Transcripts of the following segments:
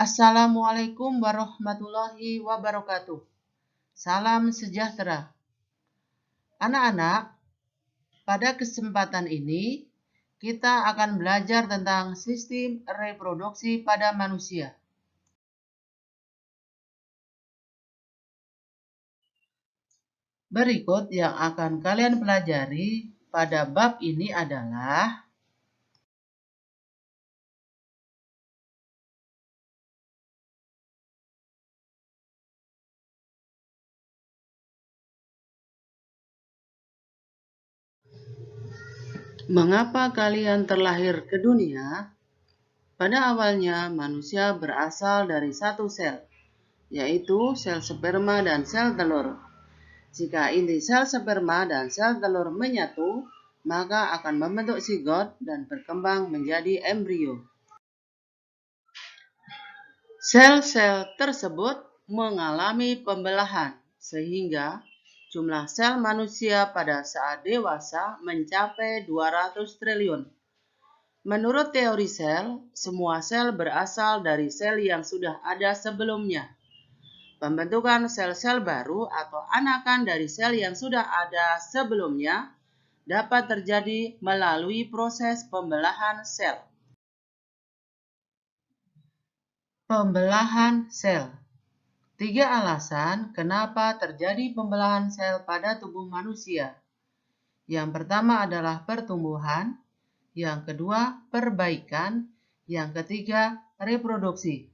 Assalamualaikum warahmatullahi wabarakatuh. Salam sejahtera. Anak-anak, pada kesempatan ini kita akan belajar tentang sistem reproduksi pada manusia. Berikut yang akan kalian pelajari pada bab ini adalah mengapa kalian terlahir ke dunia? Pada awalnya manusia berasal dari satu sel, yaitu sel sperma dan sel telur. Jika inti sel sperma dan sel telur menyatu, maka akan membentuk zigot dan berkembang menjadi embrio. Sel-sel tersebut mengalami pembelahan, sehingga jumlah sel manusia pada saat dewasa mencapai 200 triliun. Menurut teori sel, semua sel berasal dari sel yang sudah ada sebelumnya. Pembentukan sel-sel baru atau anakan dari sel yang sudah ada sebelumnya dapat terjadi melalui proses pembelahan sel. Pembelahan sel. 3 alasan kenapa terjadi pembelahan sel pada tubuh manusia. Yang pertama adalah pertumbuhan, yang kedua perbaikan, yang ketiga reproduksi.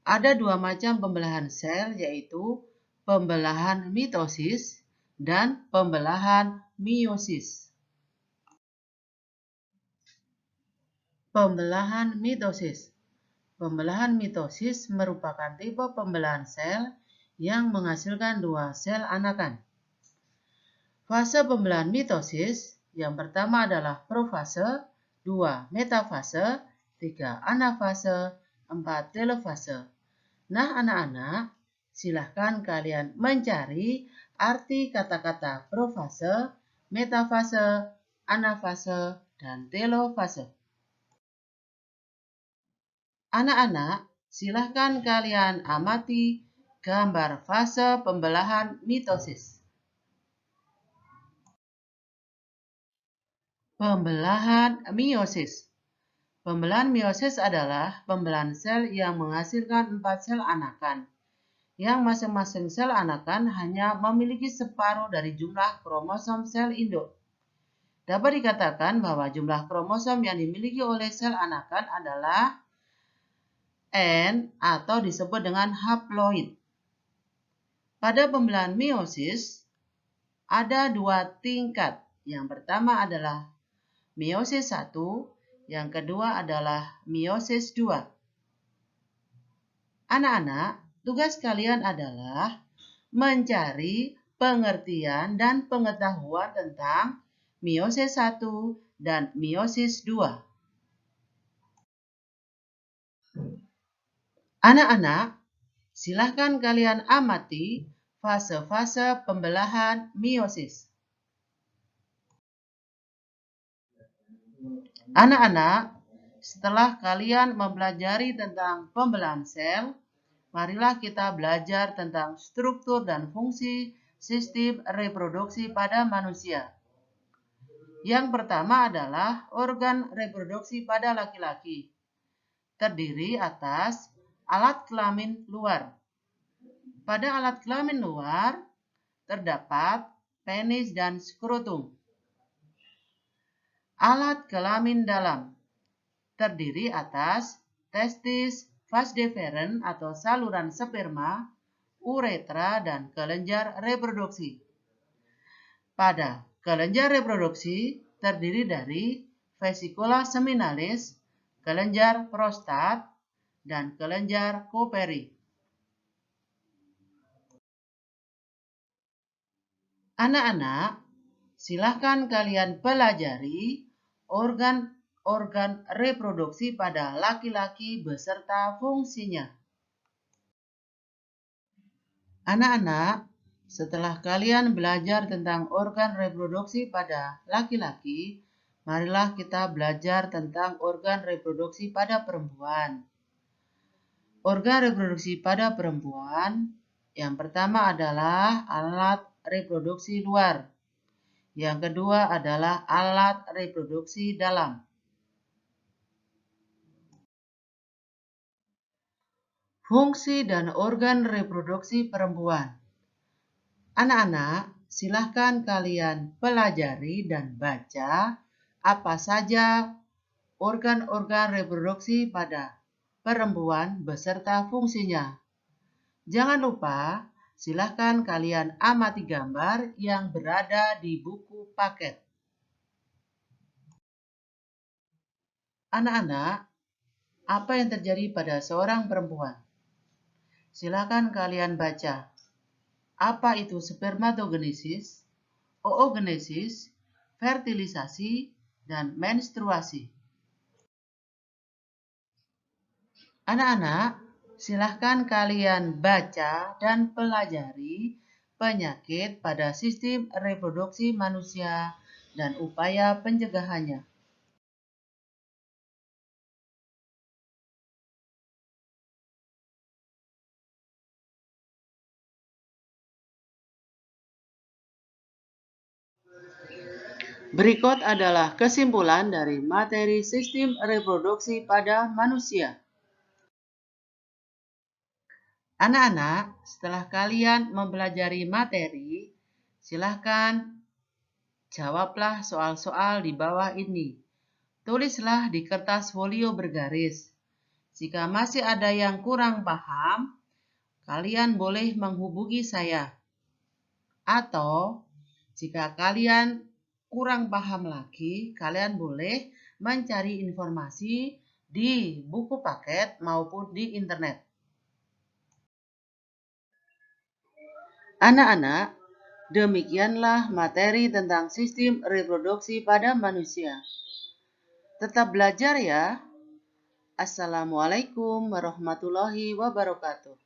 Ada 2 macam pembelahan sel, yaitu pembelahan mitosis dan pembelahan meiosis. Pembelahan mitosis. Pembelahan mitosis merupakan tipe pembelahan sel yang menghasilkan 2 sel anakan. Fase pembelahan mitosis yang pertama adalah profase, 2 metafase, 3 anafase, 4 telofase. Nah, anak-anak, silahkan kalian mencari arti kata-kata profase, metafase, anafase, dan telofase. Anak-anak, silahkan kalian amati gambar fase pembelahan mitosis. Pembelahan meiosis. Pembelahan meiosis adalah pembelahan sel yang menghasilkan 4 sel anakan, yang masing-masing sel anakan hanya memiliki separuh dari jumlah kromosom sel induk. Dapat dikatakan bahwa jumlah kromosom yang dimiliki oleh sel anakan adalah N atau disebut dengan haploid. Pada pembelahan meiosis, ada 2 tingkat. Yang pertama adalah meiosis 1, yang kedua adalah meiosis 2. Anak-anak, tugas kalian adalah mencari pengertian dan pengetahuan tentang meiosis 1 dan meiosis 2. Anak-anak, silahkan kalian amati fase-fase pembelahan meiosis. Anak-anak, setelah kalian mempelajari tentang pembelahan sel, marilah kita belajar tentang struktur dan fungsi sistem reproduksi pada manusia. Yang pertama adalah organ reproduksi pada laki-laki. Terdiri atas alat kelamin luar. Pada alat kelamin luar terdapat penis dan skrotum. Alat kelamin dalam terdiri atas testis, vas deferens atau saluran sperma, uretra, dan kelenjar reproduksi. Pada kelenjar reproduksi terdiri dari vesicula seminalis, kelenjar prostat, dan kelenjar Koperi. Anak-anak, silahkan kalian pelajari organ reproduksi pada laki-laki beserta fungsinya. Anak-anak, setelah kalian belajar tentang organ reproduksi pada laki-laki, marilah kita belajar tentang organ reproduksi pada perempuan. Organ reproduksi pada perempuan yang pertama adalah alat reproduksi luar. Yang kedua adalah alat reproduksi dalam. Fungsi dan organ reproduksi perempuan. Anak-anak, silahkan kalian pelajari dan baca apa saja organ-organ reproduksi pada perempuan beserta fungsinya. Jangan lupa, silahkan kalian amati gambar yang berada di buku paket. Anak-anak, apa yang terjadi pada seorang perempuan? Silakan kalian baca. Apa itu spermatogenesis, oogenesis, fertilisasi, dan menstruasi? Anak-anak, silahkan kalian baca dan pelajari penyakit pada sistem reproduksi manusia dan upaya pencegahannya. Berikut adalah kesimpulan dari materi sistem reproduksi pada manusia. Anak-anak, setelah kalian mempelajari materi, silahkan jawablah soal-soal di bawah ini. Tulislah di kertas folio bergaris. Jika masih ada yang kurang paham, kalian boleh menghubungi saya. Atau jika kalian kurang paham lagi, kalian boleh mencari informasi di buku paket maupun di internet. Anak-anak, demikianlah materi tentang sistem reproduksi pada manusia. Tetap belajar ya. Assalamualaikum warahmatullahi wabarakatuh.